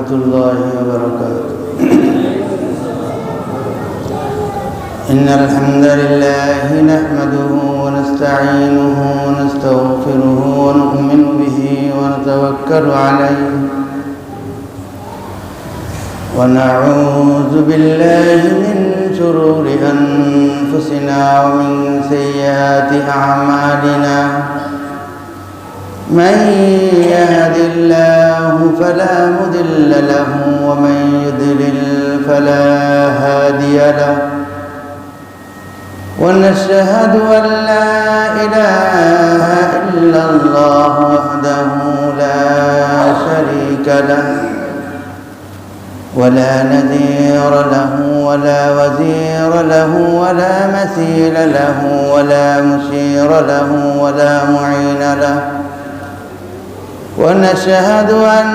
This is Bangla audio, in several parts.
ورحمة الله وبركاته. إن الحمد لله نحمده ونستعينه ونستغفره ونؤمن به ونتوكل عليه ونعوذ بالله من شرور أنفسنا ومن سيئات أعمالنا. من يهد الله فلا مضل له ومن يضلل فلا هادي له. ونشهد أن لا إله إلا الله وحده لا شريك له ولا نذير له ولا وزير له ولا مثيل له ولا مشير له ولا معين له. ونشهد أن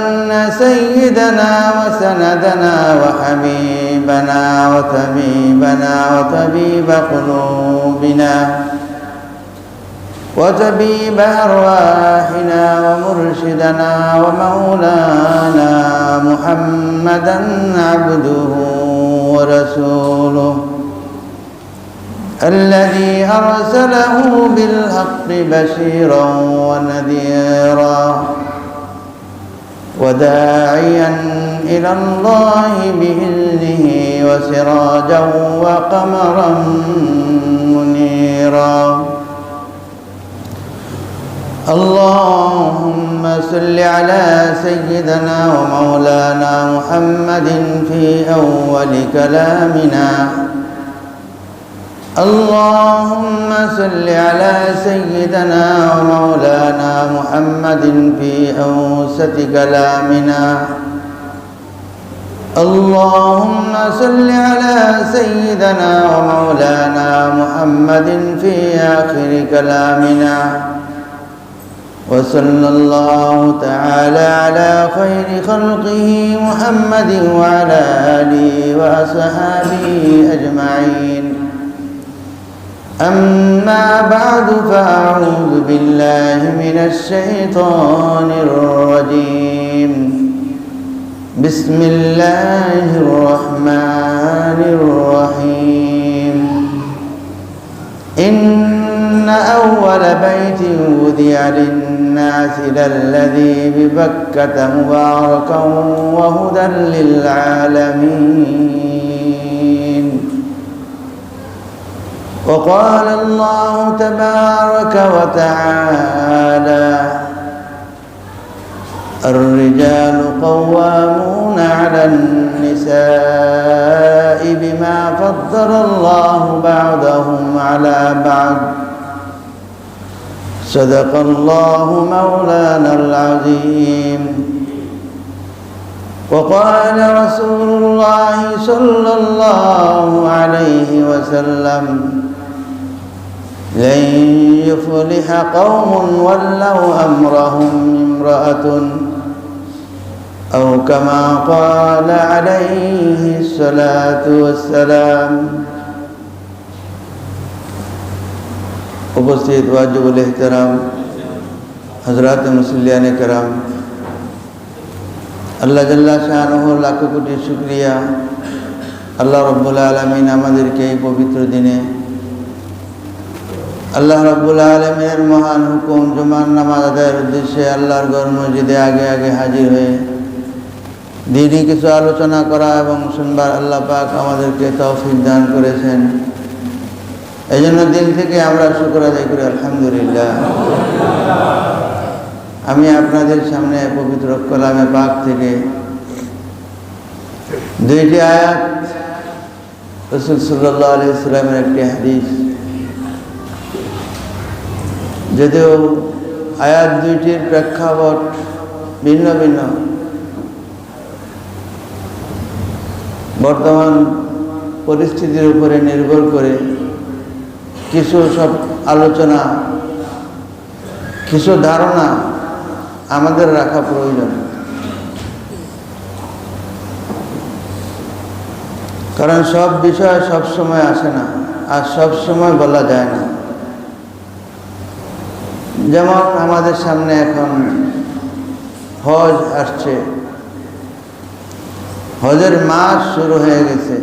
سيدنا وسندنا وحبيبنا وطبيبنا وطبيب قلوبنا وطبيب أرواحنا ومرشدنا ومولانا محمدا عبده ورسوله الذي أرسله بالحق بشيرا ونذيرا وداعيا إلى الله بإذنه وسراجا وقمرا منيرا. اللهم صل على سيدنا ومولانا محمد في أول كلامنا. اللهم صل على سيدنا ومولانا محمد في أوسط كلامنا. اللهم صل على سيدنا ومولانا محمد في آخر كلامنا. وصلى الله تعالى على خير خلقه محمد وعلى آله وأصحابه أجمعين. أما بعد فأعوذ بالله من الشيطان الرجيم. بسم الله الرحمن الرحيم. إن أول بيت وضع للناس للذي ببكة مباركا وهدى للعالمين. وقال الله تبارك وتعالى: الرجال قوامون على النساء بما فضل الله بعضهم على بعض. صدق الله مولانا العظيم. وقال رسول الله صلى الله عليه وسلم: لن يفلح قوم ولوا أمرهم امرأة، أو كما قال عليه الصلاة والسلام. उपस्थित वाजिबुल एहतराम हजरात मुसल्लियान कराम, আল্লাহ জাল্লা শাআনুহু লাখ কোটি শুকরিয়া। আল্লাহ রাব্বুল আলামিন আমাদেরকে এই পবিত্র দিনে আল্লাহ রাব্বুল আলামিনের মহান হুকুম জুমার নামাজ আদায়ের উদ্দেশ্যে আল্লাহর ঘর মসজিদে আগে আগে হাজির হয়ে দিনই কিছু আলোচনা করা এবং শুনবার আল্লাহ পাক আমাদেরকে তৌফিক দান করেছেন। এই জন্য দিল থেকে আমরা শুকর আদায় করি, আলহামদুলিল্লাহ। আমি আপনাদের সামনে পবিত্র কালামে পাক থেকে দুইটি আয়াত, রাসূল সাল্লাল্লাহু আলাইহি ওয়াসাল্লামের একটি হাদিস, যদিও আয়াত দুইটির প্রেক্ষাপট ভিন্ন ভিন্ন, বর্তমান পরিস্থিতির উপরে নির্ভর করে কিছু সব আলোচনা, কিছু ধারণা আমাদের রাখা প্রয়োজন। কারণ সব বিষয় সব সময় আসে না, আর সব সময় বলা যায় না। যেমন আমাদের সামনে এখন হজ আসছে, হজের মাস শুরু হয়ে গেছে।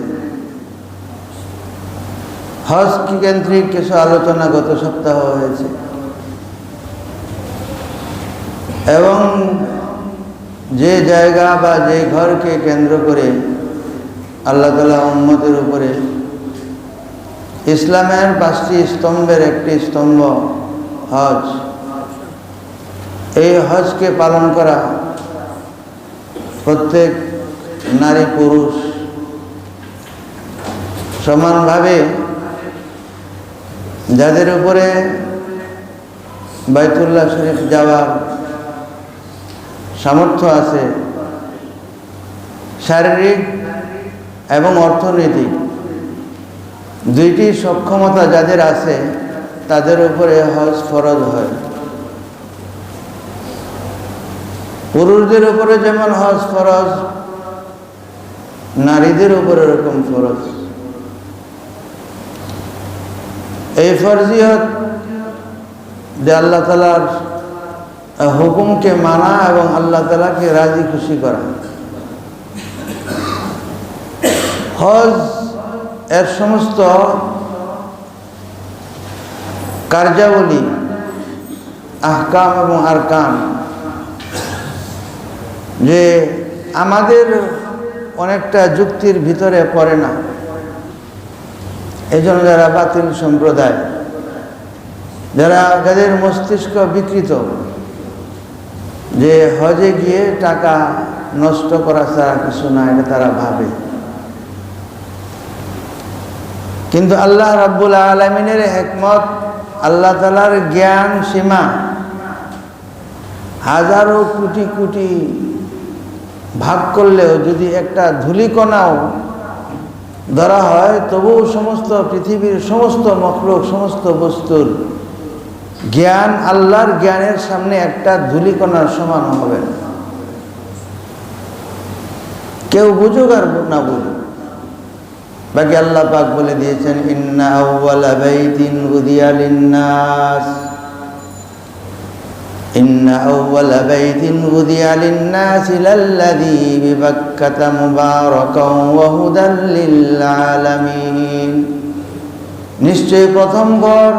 হজ কেন্দ্রিক কিছু আলোচনা গত সপ্তাহ হয়েছে এবং যে জায়গা বা যে ঘরকে কেন্দ্র করে আল্লাহ তাআলা উম্মতের উপরে ইসলামের 5টি স্তম্ভের একটি স্তম্ভ হজ, এই হজকে পালন করা প্রত্যেক নারী পুরুষ সমানভাবে যাদের উপরে বাইতুল্লাহ শরীফ যাওয়ার সামর্থ্য আছে, শারীরিক এবং অর্থনৈতিক দুইটি সক্ষমতা যাদের আছে, তাদের উপরে হজ ফরজ হয়। পুরুষদের উপরে যেমন হজ ফরজ, নারীদের উপরে এরকম ফরজ। এই ফরজিয়ত যে আল্লাহ তাআলার হুকুমকে মানা এবং আল্লাহ তাআলাকে রাজি খুশি করা। হজ এর সমস্ত কার্যাবলী, আহকাম এবং আরকান যে আমাদের অনেকটা যুক্তির ভিতরে পড়ে না। এই জন্য যারা বাতিল সম্প্রদায়, যাদের মস্তিষ্ক বিকৃত, যে হজে গিয়ে টাকা নষ্ট করা ছাড়া কিছু না, এটা তারা ভাবে। কিন্তু আল্লাহ রাব্বুল আলামিনের হিকমত, আল্লাহ তাআলার জ্ঞান সীমা হাজারো কোটি কোটি ভাগ করলেও যদি একটা ধূলিকণাও ধরা হয়, তবুও সমস্ত পৃথিবীর সমস্ত মখলুক, সমস্ত বস্তুর জ্ঞান আল্লাহর জ্ঞানের সামনে একটা ধূলিকণার সমান হবে না। কেউ বুঝুক আর না বুঝুক, বাকি আল্লাহ পাক বলে দিয়েছেন, ইন্না আউওয়ালা বাইতিন উদিয়া লিন্নাস, ইন্না আউওয়ালা বাইতিন উদিয়া লিন্নাস লাল্লাযী বিবাক্কাতা মুবারাকান ওয়া হুদাল লিল আলামিন। নিশ্চয় প্রথম ঘর,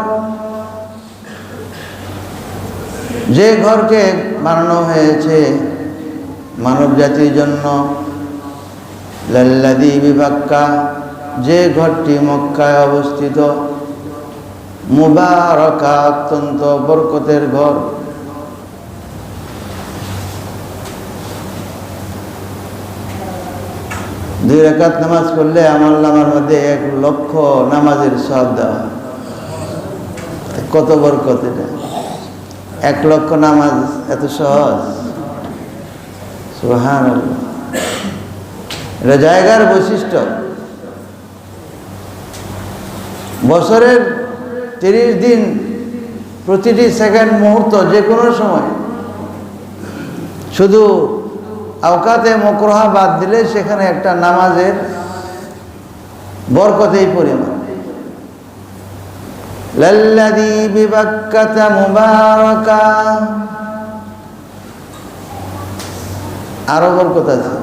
যে ঘরকে বানানো হয়েছে মানব জাতির জন্য, লাল্লাযী বিবাক্কা, যে ঘরটি মক্কায় অবস্থিত, মুবারাকা, অত্যন্ত বরকতের ঘর। দুই রাকাত নামাজ পড়লে আমলনামার মধ্যে 1 লক্ষ নামাজের সওয়াব দেওয়া। কত বরকত এটা! 1 লক্ষ নামাজ এত সহজ? সুবহানাল্লাহ। এটা জায়গার বৈশিষ্ট্য। বছরের 30 দিন, প্রতিটি সেকেন্ড, মুহূর্ত, যে কোনো সময়, শুধু আওকাতে মাকরুহা বাদ দিলে সেখানে একটা নামাজের বরকত এই পরিমাণ। লাল্লাযী বিবাক্কাতা মুবারাকা, আরো বরকত আছে।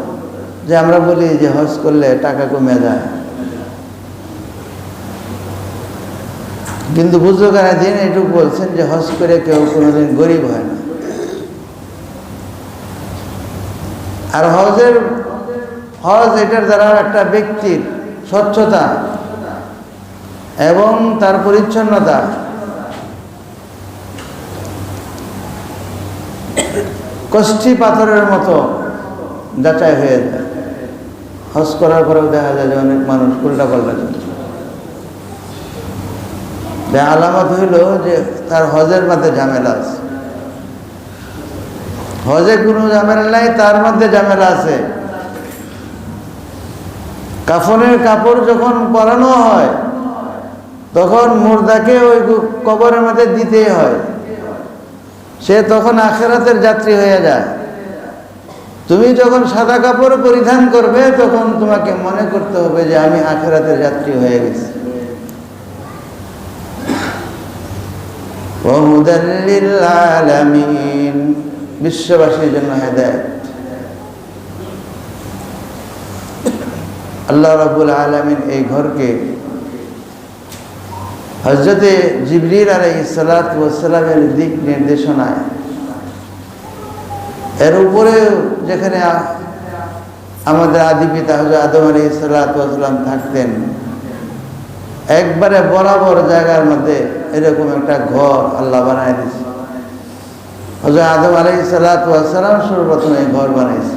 যে আমরা বলি যে হজ করলে টাকা কমে যায়, কিন্তু বুজুর্গানে দিন এটুকু বলছেন যে হজ করে কেউ কোনোদিন গরিব হয় না। আর হজ এটার দ্বারা একটা ব্যক্তির স্বচ্ছতা এবং তার পরিচ্ছন্নতা কষ্টি পাথরের মতো যাচাই হয়ে যায়। হজ করার পরেও দেখা যায় যে অনেক মানুষ উল্টা পাল্টা চলছে। আলামত হইল যে তার হজের মধ্যে ঝামেলা আছে। হজে কোনো ঝামেলা নাই, তার মধ্যে ঝামেলা আছে। কাফনের কাপড় যখন পরানো হয় তখন মুর্দাকে ওই কবরের মধ্যে দিতেই হয়। সে তখন আখিরাতের যাত্রী হয়ে যায়। তুমি যখন সাদা কাপড় পরিধান করবে তখন তোমাকে মনে করতে হবে যে আমি আখিরাতের যাত্রী হয়ে গেছি। ওয়া হুদাল লিল আলামিন, বিশ্ববাসীর জন্য হেদায়েত। আল্লাহ রাব্বুল আলামিন এই ঘরকে হযরতে জিবরিল আলাইহিস সালাতু ওয়াস সালামের দিক নির্দেশনায় এর উপরে যেখানে আমাদের আদি পিতা হযরত আদম আলাইহিস সালাতু ওয়াস সালাম থাকতেন, একবারে বরাবর জায়গার মধ্যে এরকম একটা ঘর আল্লাহ বানায় দিয়েছে। হযরত আদম আলাইহিস সালাতু ওয়াস সালাম সর্বপ্রথম এই ঘর বানাইছে।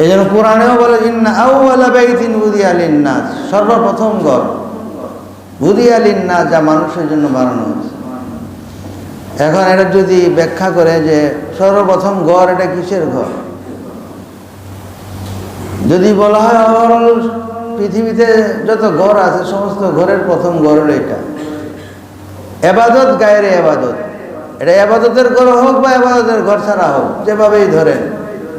এই জন্য কোরআনেও বলে ইন্না আউওয়ালা বাইতিন উদিয়া লিন-নাস, সর্বপ্রথম ঘর উদিয়া লিন-নাস, যা মানুষের জন্য বানানো হয়েছে। এখন এটা যদি ব্যাখ্যা করে যে সর্বপ্রথম ঘর এটা কিসের ঘর, যদি বলা হয় ওভারঅল পৃথিবীতে যত ঘর আছে সমস্ত ঘরের প্রথম ঘর হলো এটা। ইবাদত গায়রে ইবাদত, এটা ইবাদতের ঘর হোক বা ইবাদতের ঘর ছাড়া হোক, যেভাবেই ধরেন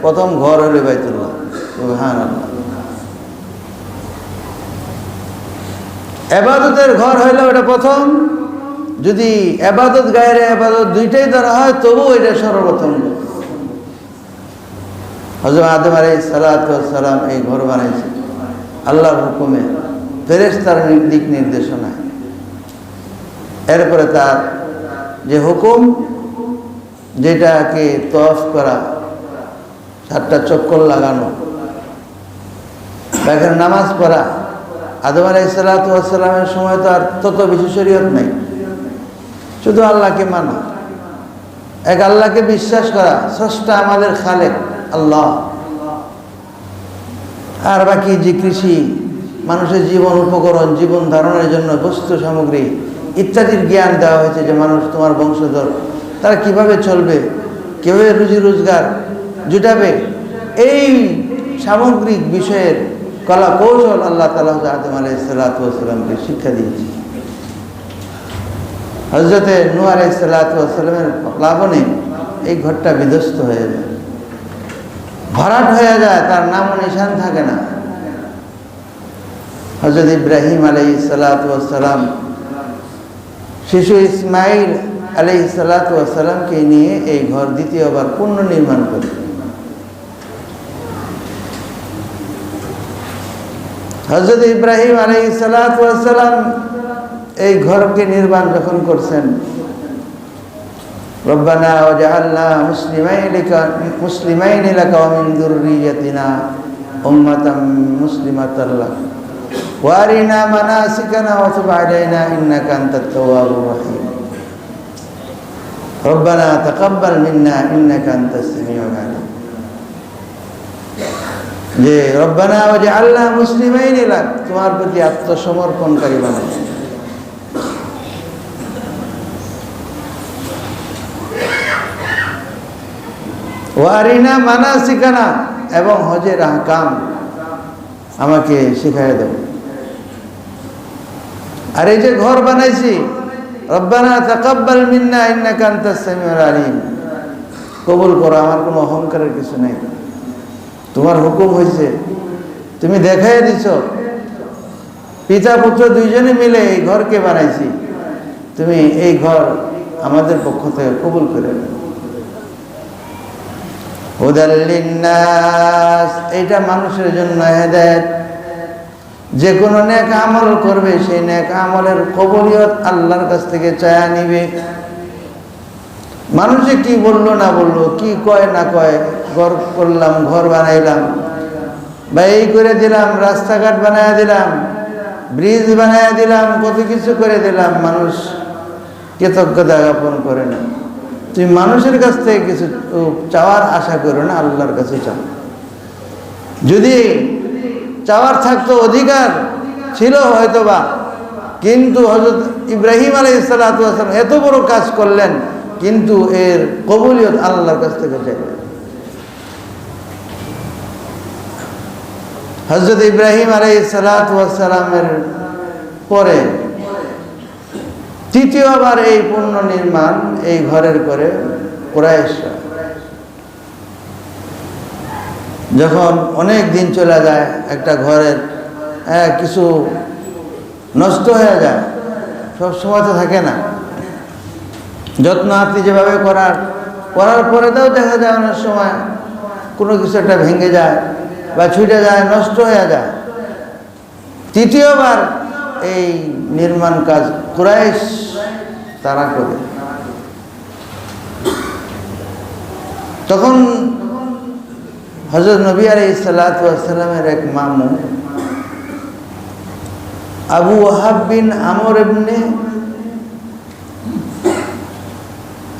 প্রথম ঘর হলো বাইতুল্লাহ। সুবহানাল্লাহ। ইবাদতের ঘর হইলো এটা প্রথম। যদি ইবাদত গায়রে ইবাদত দুইটাই ধরা হয় তবু এটা সর্বপ্রথম। হযরত আদম আলাইহিস সালাতু ওয়াস সালাম এই ঘর বানাইছে আল্লাহর হুকুমে, ফেরেশতার দিক নির্দেশনায়। এরপরে তার যে হুকুম, যেটাকে তওয়াফ করা, 7টা চক্কর লাগানো, এখানে নামাজ পড়া। আদম আলাইহিস সালাতু ওয়াস সালামের সময় তো আর তত বেশি শরীয়ত নাই, শুধু আল্লাহকে মানা, এক আল্লাহকে বিশ্বাস করা, স্রষ্টা আমাদের খালেক আল্লাহ। আর বাকি যে কৃষি, মানুষের জীবন উপকরণ, জীবন ধারণের জন্য বস্তু সামগ্রী ইত্যাদির জ্ঞান দেওয়া হয়েছে, যে মানুষ তোমার বংশধর তারা কিভাবে চলবে, কিভাবে রুজি রোজগার জুটাবে, এই সামগ্রিক বিষয়ের কলা কৌশল আল্লাহ তাআলা আদম আলাইহিস সালাতু ওয়াস সালামকে শিক্ষা দিয়েছে। হযরতে নূহ আলাইহিস সালাতু ওয়াস সালামের প্লাবনে এই ঘরটা বিধ্বস্ত হয়ে যায়, ভরাট হয়ে যায়, তার নাম নিশান থাকে না। হযরত ইব্রাহিম আলাইহিস সালাতু ওয়াস সালাম শিশু ইসমাইল আলাইহিস সালাতু ওয়াস সালামকে নিয়ে এই ঘর দ্বিতীয়বার পুনর্নির্মাণ করে। হযরত ইব্রাহিম আলাইহিস সালাতু ওয়াস সালাম এই ঘরকে নির্মাণ যখন করছেন, রব্বানা ওয়াজআলনা মুসলিমাইন লাকা ওয়া মিন যুররিয়াতিনা উম্মাতাম মুসলিমাতান লাক ওয়া আরিনা মানাসিকানা ওয়া তুব আলাইনা ইন্নাকা আনতাত তাওয়াবুর রহিম রব্বানা তাকাব্বাল মিন্না ইন্নাকা আনতাস সামিউল আলিম। যে রব্বানা ওয়াজআলনা মুসলিমাইন লাক, তোমার প্রতি আত্মসমর্পণকারী বানাও। ওয়ারিনা মানাসিকানা, এবং হজের আহকাম আমাকে শিখাই দাও। আর এই যে ঘর বানাইছি, রব্বানা তাকাব্বাল মিন্না ইন্নাকা আনতাস সামিউল আলিম, কবুল করো, আমার কোনো অহংকারের কিছু নেই, তোমার হুকুম হয়েছে, তুমি দেখাই দিছ, পিতা পুত্র দুইজনে মিলে এই ঘরকে বানাইছি, তুমি এই ঘর আমাদের পক্ষ থেকে কবুল করে নাও। হুদাল লিন্নাস, এইটা মানুষের জন্য হেদায়েত। যে কোনো নেক আমল করবে সেই নেক আমলের কবুলিয়ত আল্লাহর কাছ থেকে চায়া নিবে। মানুষে কি বললো না বললো, কি কয় না কয়, ঘর করলাম, ঘর বানাইলাম, বা এই করে দিলাম, রাস্তাঘাট বানায় দিলাম, ব্রিজ বানায় দিলাম, কত কিছু করে দিলাম, মানুষ কৃতজ্ঞতা জ্ঞাপন করে না। তুমি মানুষের কাছ থেকে কিছু চাওয়ার আশা করো না, আল্লাহর কাছে চাও। যদি চাওয়ার থাকতো, অধিকার ছিল হয়তোবা, কিন্তু হযরত ইব্রাহিম আলাইহিস সালাতু ওয়াস সালাম এত বড় কাজ করলেন, কিন্তু এর কবুলিয়ত আল্লাহর কাছ থেকে চাইলেন। হযরত ইব্রাহিম আলাইহিস সালাতু ওয়াস সালামের পরে তৃতীয়বার এই পুনর্নির্মাণ এই ঘরের করে কুরাইশরা। যখন অনেক দিন চলে যায়, একটা ঘরের কিছু নষ্ট হয়ে যায়, সব সময় তো থাকে না, যত্ন আত্মি যেভাবে করার পরে তাও দেখা যায় অনেক সময় কোনো কিছু একটা ভেঙে যায়, বা ছুটে যায়, নষ্ট হয়ে যায়। তৃতীয়বার এই নির্মাণ কাজ কুরাইশ তারা করে। তখন হযরত নবী আলাইহিস সালাতু ওয়াস সালামের এক মামু আবু ওয়াহাব বিন আমর ইবনে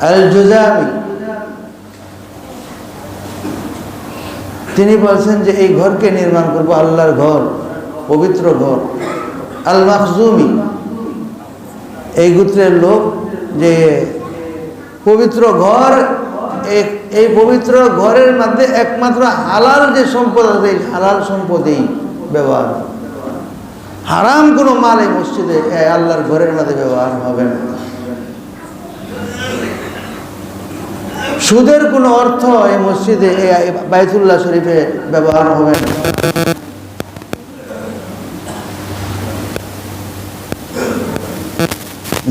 আল জুজামি তিনি বলছেন যে এই ঘরকে নির্মাণ করব, আল্লাহর ঘর, পবিত্র ঘর। আল মাখজুমি এই গোত্রের লোক, যে পবিত্র ঘর, এই পবিত্র ঘরের মধ্যে একমাত্র হালাল যে সম্পদ আছে, হালাল সম্পদেই ব্যবহার, হারাম কোনো মাল এই মসজিদে আল্লাহর ঘরের মধ্যে ব্যবহার হবে না। সুদের কোনো অর্থ এই মসজিদে, বাইতুল্লাহ শরীফে ব্যবহার হবে না।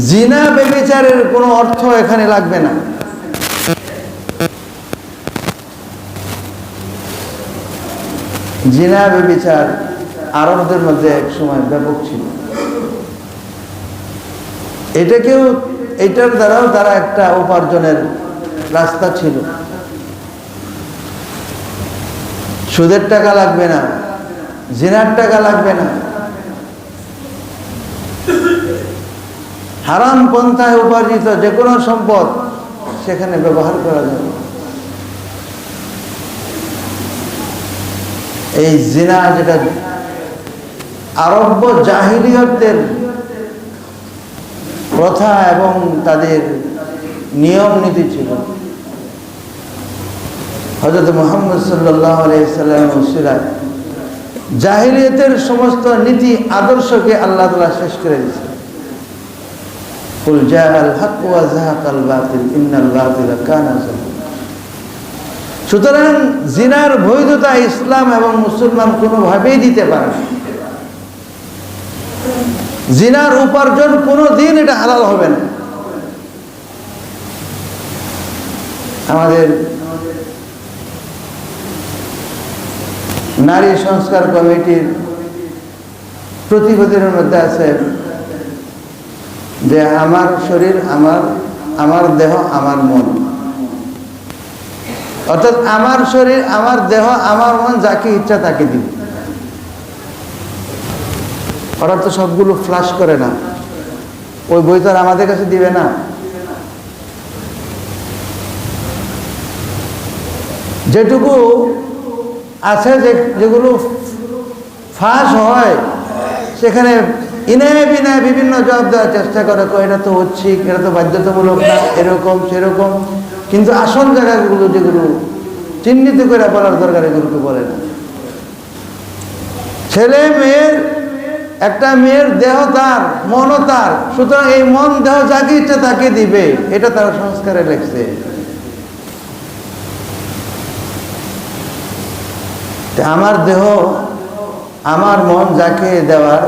জিনা ব্যভিচারের কোনো অর্থ এখানে লাগবে না। জিনা ব্যভিচার আরবদের মধ্যে এক সময় ব্যাপক ছিল। এটার দ্বারাও তারা একটা উপার্জনের রাস্তা ছিল। সুদের টাকা লাগবে না, জিনার টাকা লাগবে না, হারাম পন্থায় উপার্জিত যে কোনো সম্পদ সেখানে ব্যবহার করা যাবে। এই জিনা যেটা আরব জাহিলিয়তের প্রথা এবং তাদের নিয়ম নীতি ছিল, হযরত মুহাম্মদ সাল্লাল্লাহু আলাইহি সাল্লামের উসিলায় জাহিলিয়তের সমস্ত নীতি আদর্শকে আল্লাহ তাআলা শেষ করে দিয়েছেন। কুল জাআল হক ওয়া যাহাকাল বাতিল ইন্নাল বাতিলা কানা যাহুকা। সুতরাং জিনার বৈধতা ইসলাম এবং মুসলমান কোনোভাবেই দিতে পারে না। জিনার উপার্জন কোনোদিন এটা হালাল হবে না। আমাদের নারী সংস্কার কমিটির প্রতিবেদনের মধ্যে আছে যে আমার শরীর আমার দেহ আমার মন, অর্থাৎ আমার শরীর আমার দেহ আমার মন যাকে ইচ্ছা তাকে দিব। ওরা তো সবগুলো ফ্লাশ করে না, ওই বই তো আর আমাদের কাছে দিবে না। যেটুকু আছে, যেগুলো ফাঁস হয় সেখানে ইনায় বিনায় বিভিন্ন জবাব দেওয়ার চেষ্টা করে, এটা তো হচ্ছে, এটা তো বাধ্যতামূলক না, এরকম সেরকম। কিন্তু আসল জায়গাগুলো যেগুলো চিহ্নিত করে বলার দরকার, এগুলোকে বলে না। ছেলে মেয়ের, একটা মেয়ের দেহ তার, মনও তার, সুতরাং এই মন দেহ যাকে ইচ্ছা তাকে দিবে, এটা তার সংস্কারে লেখছে। আমার দেহ আমার মন যাকে দেওয়ার,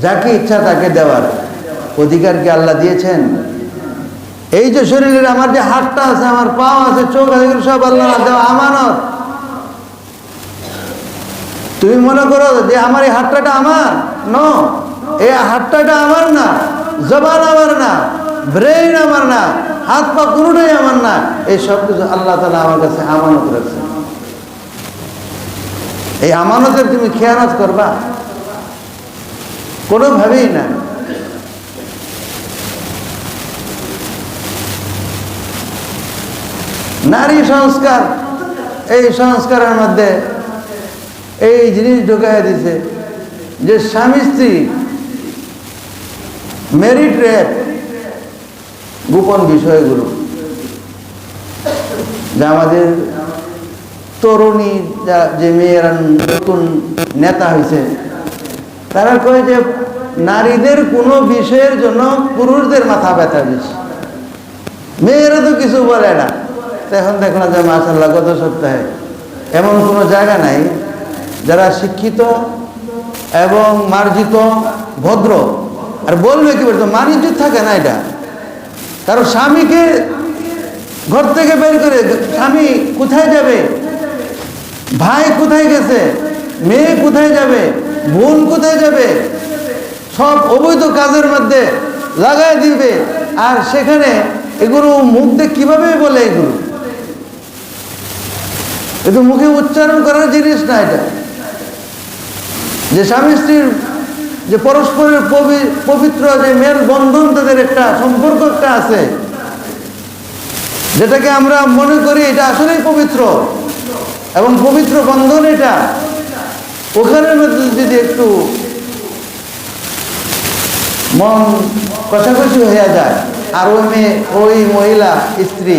যাকে ইচ্ছা তাকে দেওয়ার অধিকার কি আল্লাহ দিয়েছেন? এই যে শরীরের আমার যে হাতটা আছে, আমার পাও আছে, চোখ আছে, এগুলো সব আল্লাহ দেওয়া আমানত। তুমি মনে করো যে আমার এই হাতটা আমার, নো, এই হাতটা আমার না, জবান আমার না, ব্রেইন আমার না, হাত পা কোনোটাই আমার না। এই সব কিছু আল্লাহ তাআলা আমার কাছে আমানত রাখছে। এই আমানতের তুমি খেয়ানত করবা? কোনোভাবেই না। নারী সংস্কার, এই সংস্কারের মধ্যে এই জিনিস ঢুকাইয়া দিছে যে স্বামী স্ত্রী মেরিট রেপ, গোপন বিষয়গুলো, যা আমাদের তরুণী যে মেয়েরা নতুন নেতা হয়েছে, তারা কয় যে নারীদের কোনো বিষয়ের জন্য পুরুষদের মাথা ব্যথা বেশি, মেয়েরা তো কিছু বলে না। এখন দেখলাম যে মাশাআল্লাহ গত সপ্তাহে এমন কোনো জায়গা নাই যারা শিক্ষিত এবং মার্জিত, ভদ্র, আর বলবে কি বলতো, মানিজ্য থাকে না এটা। কারণ স্বামীকে ঘর থেকে বের করে, স্বামী কোথায় যাবে, ভাই কোথায় গেছে, মেয়ে কোথায় যাবে, বোন কোথায় যাবে, সব অবৈধ কাজের মধ্যে লাগাই দিবে। আর সেখানে এগুলো মুখ দিয়ে কিভাবে বলে, এগুলো একটু মুখে উচ্চারণ করার জিনিস না। এটা যে স্বামী স্ত্রীর যে পরস্পরের পবিত্র যে মেল বন্ধন, তাদের একটা সম্পর্ক একটা আছে, যেটাকে আমরা মনে করি এটা আসলেই পবিত্র এবং পবিত্র বন্ধন এটা, ওখানের মধ্যে যদি একটু মন কষাকষি হয়ে যায়, আর ওই মহিলা স্ত্রী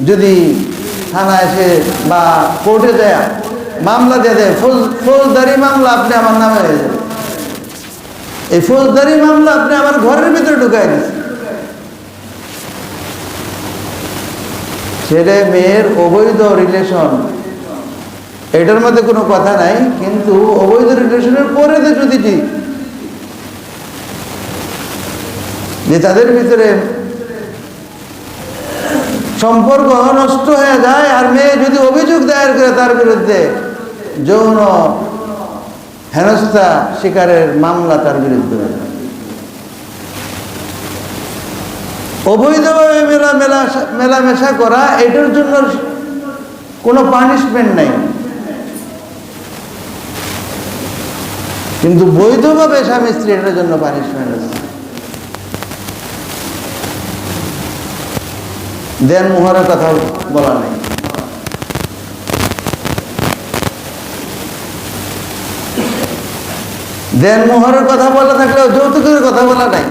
যদি থানা এসে বা কোর্টে যায় মামলা দিয়ে দেয়, ফৌজদারি মামলা আপনি আমার নামে হয়ে যাবে, এই ফৌজদারি মামলা আপনি আমার ঘরের ভিতরে ঢুকাই দিচ্ছেন। ছেলে মেয়ের অবৈধ রিলেশন, এটার মধ্যে কোনো কথা নাই, কিন্তু অবৈধ রিলেশনের পরে যদি যে তাদের ভিতরে সম্পর্ক নষ্ট হয়ে যায়, আর মেয়ে যদি অভিযোগ দায়ের করে তার বিরুদ্ধে যৌন হেনস্থা শিকারের মামলা তার বিরুদ্ধে হয়ে যায়। অবৈধভাবে মেলামেশা করা, এটার জন্য কোনো পানিশমেন্ট নাই, কিন্তু বৈধভাবে স্বামী স্ত্রী, এটার জন্য পানিশমেন্ট আছে। দেন মোহরের কথা বলা নেই। দেন মোহরের কথা বলা থাকলেও যৌতুকের কথা বলা নাই।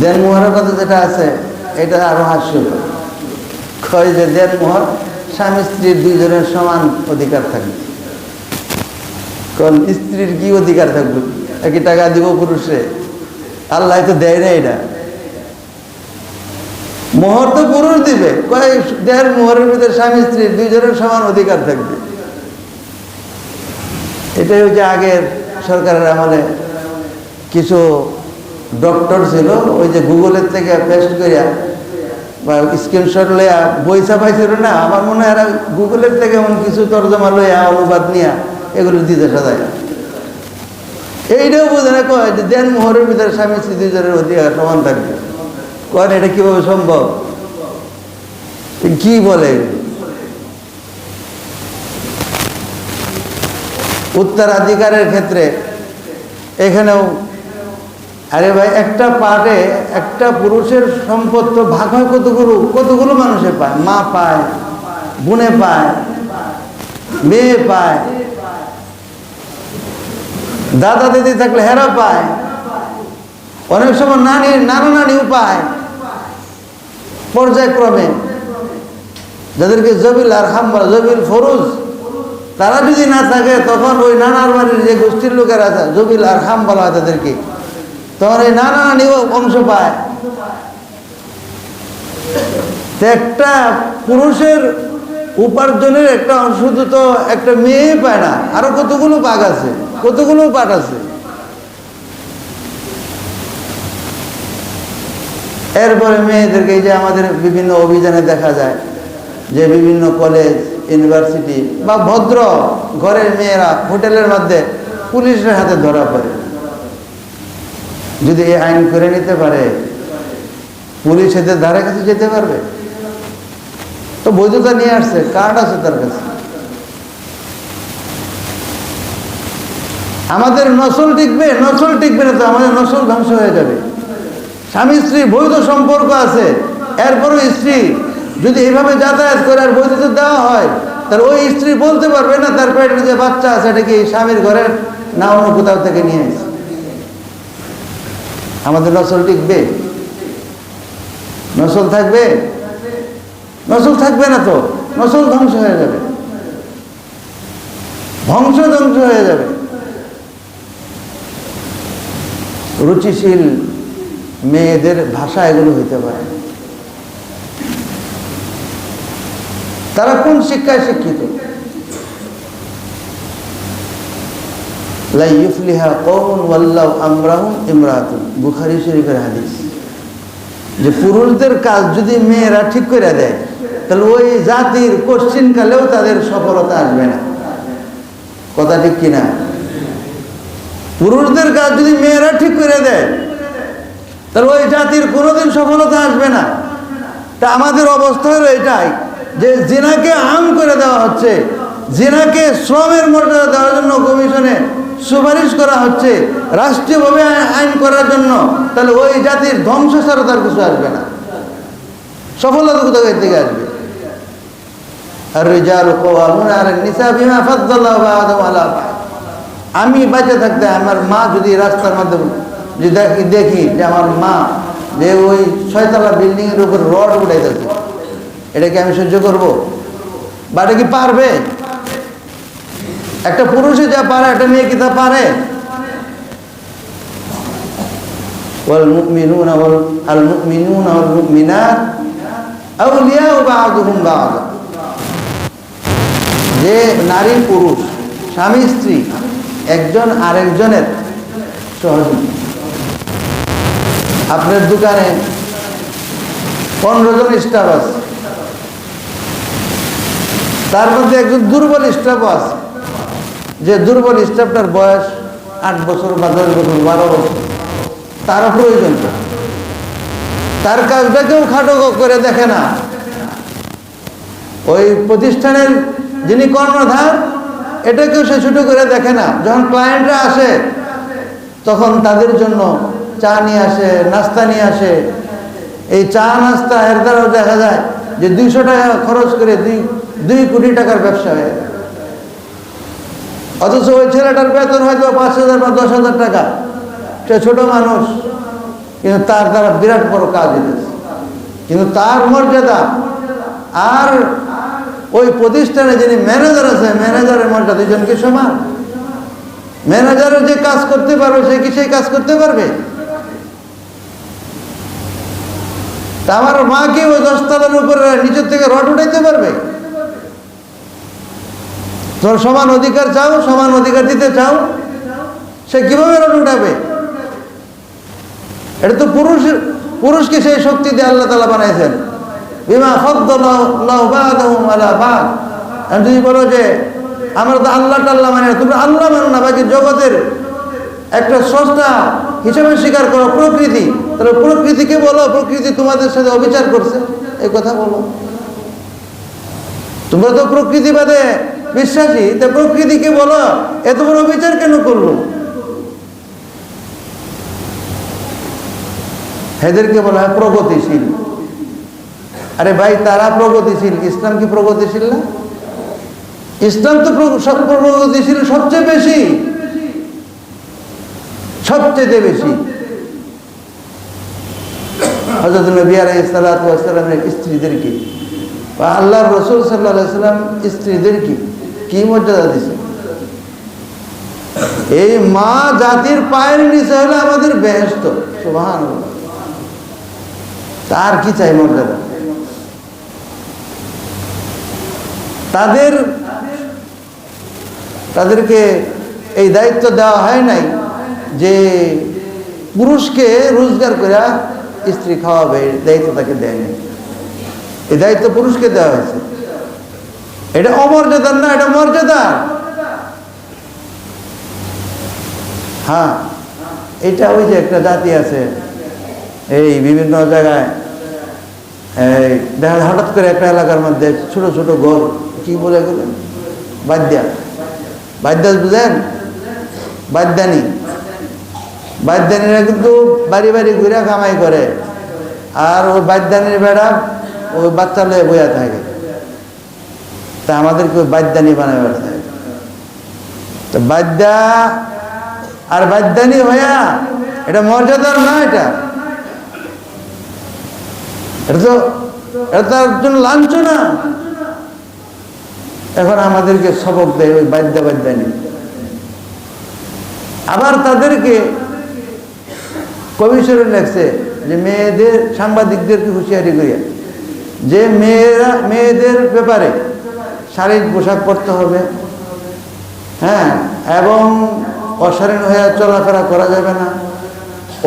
দেন মোহরের কথা যেটা আছে এটা আরো হাস্যকর। কয় যে দেন মোহর স্বামী স্ত্রীর দুইজনের সমান অধিকার থাকবে। কোন স্ত্রীর কি অধিকার থাকবে? একই টাকা দিব পুরুষে, আল্লাহ তো দেয় না। এটা মোহর তো পুরুষ দিবে, কয় দেড় মোহরের ভিতরে স্বামী স্ত্রীর দুইজনের সমান অধিকার থাকবে। এটাই হচ্ছে আগের সরকারের আমলে কিছু ডক্টর ছিল, ওই যে গুগলের থেকে পেস্ট করিয়া বা স্ক্রিনশট লইয়া বই ছাপাইছিল না, আমার মনে হয় গুগলের থেকে এমন কিছু তর্জমা লইয়া অনুবাদ নিয়া এগুলো দিতে সাজায়। এইটাও বোঝে না, কয় যে দেন মোহরের ভিতরে স্বামী স্ত্রী দুইজনের অধিকার সমান থাকবে। কয় এটা কিভাবে সম্ভব? কি বলে? উত্তরাধিকারের ক্ষেত্রে এখানেও, আরে ভাই একটা পার্টে একটা পুরুষের সম্পদ তো ভাগ হয় কতগুলো মানুষে পায়। মা পায়, বোনে পায়, মেয়ে পায়, দাদা দিদি থাকলে হেরা পায়, অনেক সময় নানা নানিও পায়। পর্যায়ক্রমে যাদেরকে জবিল আর হাম্বা জবিল ফরুজ, তারা যদি না থাকে তখন ওই নানার বাড়ির যে গোষ্ঠীর লোকেরা আছে, জবিল আর হাম বলা হয় তাদেরকে, তখন এই নানা নানিও অংশ পায়। একটা পুরুষের উপার্জনের একটা অংশ তো একটা মেয়ে পায় না, আরো কতগুলো ভাগ আছে, কতগুলো পাঠ আছে। এরপরে মেয়েদেরকে, এই যে আমাদের বিভিন্ন অভিযানে দেখা যায় যে বিভিন্ন কলেজ, ইউনিভার্সিটি বা ভদ্র ঘরের মেয়েরা হোটেলের মধ্যে পুলিশের হাতে ধরা পড়ে। যদি এই আইন করে নিতে পারে, পুলিশ এদের ধারে কাছে যেতে পারবে? তো বৈধতা নিয়ে আসছে, কার্ড আছে তার কাছে। আমাদের নসল টিকবে? নসল টিকবে না তো, আমাদের নসল ধ্বংস হয়ে যাবে। স্বামী স্ত্রী বৈধ সম্পর্ক আছে, এরপরও স্ত্রী যদি এইভাবে যাতায়াত করে আর বৈধতা দেওয়া হয়, তাহলে ওই স্ত্রী বলতে পারবে না তার পেটে যে বাচ্চা আছে এটা কি স্বামীর ঘরের না অন্য কোথাও থেকে নিয়ে আসে। আমাদের নসল টিকবে? নসল থাকবে? নসল থাকবে না তো, নসল ধ্বংস হয়ে যাবে, ধ্বংস হয়ে যাবে। রুচিশীল মেয়েদের ভাষা এগুলো হইতে পারে। তারা কোন শিক্ষায় শিক্ষিত? লা ইউফলিহা কওমুন ওয়াল্লাহু আমরাহুম ইমরাতুন, বুখারী শরীফের হাদিস। যে পুরুষদের কাজ যদি মেয়েরা ঠিক করে দেয়, তাহলে ওই জাতির কোশ্চিনকালেও তাদের সফলতা আসবে না। কথা ঠিক কিনা? পুরুষদের কাজ যদি মেয়েরা ঠিক করে দেয় তাহলে ওই জাতির কোনোদিন সফলতা আসবে না। তা আমাদের অবস্থা হলো এটাই যে জিনাকে আম করে দেওয়া হচ্ছে, জিনাকে শ্রমের মর্যাদা দেওয়ার জন্য কমিশনে সুপারিশ করা হচ্ছে, রাষ্ট্রীয়ভাবে আইন করার জন্য। তাহলে ওই জাতির ধ্বংস ছাড়া তার কিছু আসবে না, সফলতা কোথাও থেকে আসবে? আর রিজালু কাওয়ামুনা আলান নিসা বিমা ফাদ্দাল্লাহু বা'দাহুম আলা বা'দ। আমি বেঁচে থাকতে আমার মা যদি রাস্তার মধ্যে দেখি যে আমার মা যে ওই 6 তলা বিল্ডিং এর উপর রড উঠাইতেছে, এটা কি আমি সহ্য করব? বা এটা কি পারবে? একটা পুরুষে যা পারে একটা মেয়ে কি তা পারে? ওয়াল মুমিনুনা ওয়াল মুমিনাত আউলিয়াউ বা'দুহুম বা'দ। যে নারী পুরুষ স্বামী স্ত্রী একজন আরেকজনের সহযোগী। আপনার দোকানে 15 জন স্টাফ আছে, তার মধ্যে একজন দুর্বল স্টাফ আছে, যে দুর্বল স্টাফটার বয়স 8 বছর বা 10 বছর 12 বছর, তারও প্রয়োজন। তার কাজটাকেও খাটো করে দেখে না। ওই প্রতিষ্ঠানের যিনি কর্ণধার এটাকেও সে ছোট করে দেখে না। যখন ক্লায়েন্টরা আসে তখন তাদের জন্য চা নিয়ে আসে, নাস্তা নিয়ে আসে। এই চা নাস্তা এর দ্বারাও দেখা যায় যে 200 টাকা খরচ করে 2 কোটি টাকার ব্যবসা হয়ে যায়। অথচ ওই ছেলেটার বেতন হয়তো 5,000 বা 10,000 টাকা, সে ছোট মানুষ, কিন্তু তার দ্বারা বিরাট বড় কাজ হয়েছে। কিন্তু তার মর্যাদা আর ওই প্রতিষ্ঠানে যিনি ম্যানেজার আছে ম্যানেজারের মর্যাদা দুজনকে সমান। ম্যানেজারের যে কাজ করতে পারবে সে কি সেই কাজ করতে পারবে? তা আমার মা কি ওই 10 তলার উপরে নিচের থেকে রড উঠাইতে পারবে? তোর সমান অধিকার চাও, সমান অধিকার দিতে চাও, সে কিভাবে রড উঠাবে? এটা তো পুরুষকে সেই শক্তি দিয়ে আল্লাহ তাআলা বানাইছেন। বিমা ফাদ্দাল্লাহু বা'দাহুম আলা বা'দ। আমি যদি বলো যে আমরা তো আল্লাহ টাল্লাহ মানে, তোমরা আল্লাহ মানো না, বাকি জগতের একটা স্রষ্টা হিসেবে স্বীকার করো প্রকৃতি, তাহলে প্রকৃতিকে বলো প্রকৃতি তোমাদের সাথে অবিচার করছে, এই কথা বলো। তোমরা তো প্রকৃতিবাদে বিশ্বাসী, তা প্রকৃতিকে বলো এত বড় অবিচার কেন করলো? এদেরকে বলা হয় প্রগতিশীল। আরে ভাই, তারা প্রগতিশীল, ইসলাম কি প্রগতিশীল না? ইসলাম তো প্রগতিশীল সবচেয়ে বেশি, সবচেয়ে বেশি। হযরত নবী আলাইহিস সালাতু ওয়াস সালামের স্ত্রীদেরকে বা আল্লাহর রাসূল সাল্লাল্লাহু আলাইহি ওয়াসাল্লাম স্ত্রীদেরকে কি মর্যাদা দিয়েছে। এই মা জাতির পায়ের নিচে হলো আমাদের বেহেশত। সুবহানাল্লাহ। তার কি চাই মর্যাদা? তাদেরকে এই দায়িত্ব দেওয়া হয় নাই যে পুরুষকে রোজগার করে স্ত্রী খাওয়াবে, দায়িত্ব তাকে দেয়নি। এই দায়িত্ব পুরুষকে দেওয়া হয়েছে। এটা অমর্যাদার না, এটা মর্যাদা। হ্যাঁ, এটা ওই যে একটা জাতি আছে এই বিভিন্ন জায়গায় দেখা হঠাৎ করে একটা এলাকার মধ্যে ছোট ছোট ঘর, কি বলে গেলেন, বাদ্যা বুঝেন, বাদ্যানীরা কিন্তু বাড়ি বাড়ি ঘুরে কামাই করে, আর ওই বাদ্যানীর বেড়া ওই বাচ্চা লয়ে বইয়া থাকে। তা আমাদেরকে ওই বাদ্যানী বানায় বেড়াতে, তো বাদ্যা আর বাদ্যানী হইয়া এটা মর্যাদার না, এটা তার জন্য লাঞ্ছনা। এখন আমাদেরকে সবক দেয় ওই বাদ্যানী। আবার তাদেরকে কমিশনে লেখছে যে মেয়েদের, সাংবাদিকদেরকে হুঁশিয়ারি করিয়া যে মেয়েদের ব্যাপারে শারীরিক পোশাক পরতে হবে, হ্যাঁ, এবং অশালীন হয়ে চলাফেরা করা যাবে না,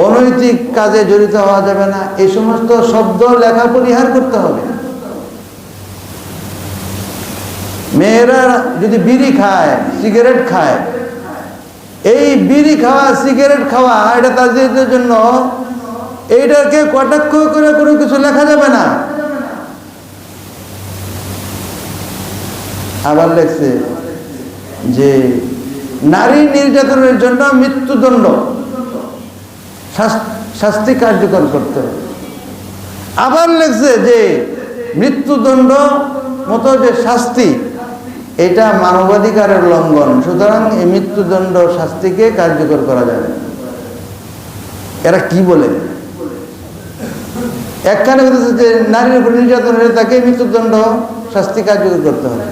অনৈতিক কাজে জড়িত হওয়া যাবে না, এই সমস্ত শব্দ লেখা পরিহার করতে হবে। মেয়েরা যদি বিড়ি খায়, সিগারেট খায়, এই বিড়ি খাওয়া, সিগারেট খাওয়া এটা তাদের জন্য, এইটাকে কটাক্ষ করে কোনো কিছু লেখা যাবে না। আবার লেখছে যে নারী নির্যাতনের জন্য মৃত্যুদণ্ড শাস্তি কার্যকর করতে হবে। আবার লেখছে যে মৃত্যুদণ্ড মতো যে শাস্তি, এটা মানবাধিকারের লঙ্ঘন, সুতরাং এই মৃত্যুদণ্ড শাস্তিকে কার্যকর করা যাবে। এরা কি বলে? একখানে বলতেছে যে নারীর উপর নির্যাতন হলে তাকে মৃত্যুদণ্ড শাস্তি কার্যকর করতে হবে,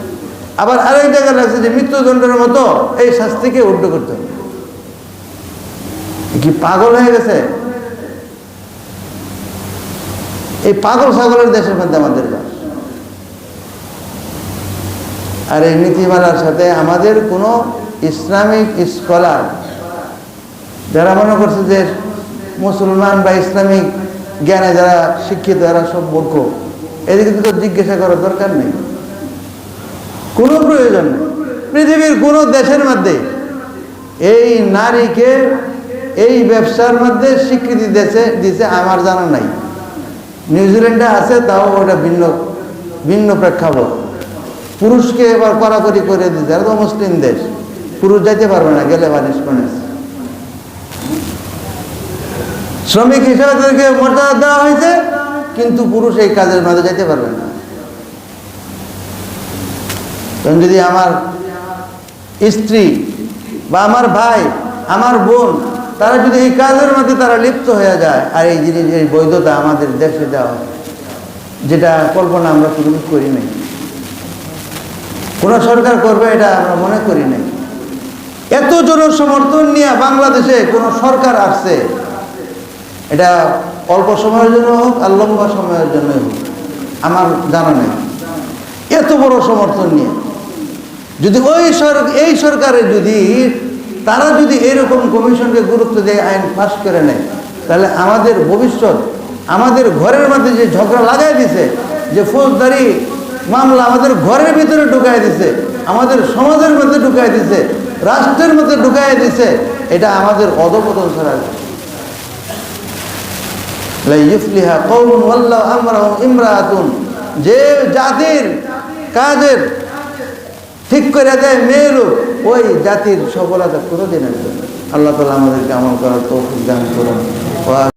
আবার আরেক জায়গায় লাগছে যে মৃত্যুদণ্ডের মতো এই শাস্তিকে উল্টো করতে হবে। কি পাগল হয়ে গেছে? এই পাগল ছাগলের দেশের মধ্যে আমাদের বাস। আর এই নীতিমালার সাথে আমাদের কোনো ইসলামিক স্কলার যারা মনে করছে যে মুসলমান বা ইসলামিক জ্ঞানে যারা শিক্ষিত এরা সব মূর্খ, এদিকে তো জিজ্ঞাসা করার দরকার নেই, কোনো প্রয়োজন নেই। পৃথিবীর কোনো দেশের মধ্যে এই নারীকে এই ব্যবসার মধ্যে স্বীকৃতি দিয়েছে আমার জানা নাই। নিউজিল্যান্ডে আছে, তাও ওটা ভিন্ন প্রেক্ষাপট। পুরুষকে এবার কড়াকড়ি করে দিতে, আর তো মুসলিম দেশ, পুরুষ যাইতে পারবে না, গেলে পানিশমেন্ট। শ্রমিক হিসাবে তাদেরকে মর্যাদা দেওয়া হয়েছে, কিন্তু পুরুষ এই কাজের মাঝে যাইতে পারবে না। তখন যদি আমার স্ত্রী বা আমার ভাই, আমার বোন, তারা যদি এই কাজের মধ্যে তারা লিপ্ত হয়ে যায়, আর এই জিনিসের বৈধতা আমাদের দেশে দেওয়া, যেটা কল্পনা আমরা কোনো করি নাই, কোন সরকার করবে এটা আমরা মনে করি নাই। এত জনসমর্থন নিয়ে বাংলাদেশে কোন সরকার আসছে, এটা অল্প সময়ের জন্য হোক আর লম্বা সময়ের জন্য হোক, আমার জানা নেই। এত বড় সমর্থন নিয়ে যদি এই সরকারে যদি তারা যদি এরকম কমিশনকে গুরুত্ব দিয়ে আইন পাস করে নেয়, তাহলে আমাদের ভবিষ্যৎ, আমাদের ঘরের মধ্যে যে ঝগড়া লাগাই দিছে, যে ফৌজদারি মামলা আমাদের ঘরের ভিতরে ঢুকাই দিছে, আমাদের সমাজের মধ্যে ঢুকাই দিছে, রাষ্ট্রের মধ্যে ঢুকাই দিছে, এটা আমাদের অধঃপতন ছাড়া। যে জাতির কাজের ঠিক করে দেয় মেয়ে লোক, ওই জাতির সফলতা কোনোদিন আসবে না। আল্লাহ তাআলা আমাদেরকে আমল করার তৌফিক দান করুন।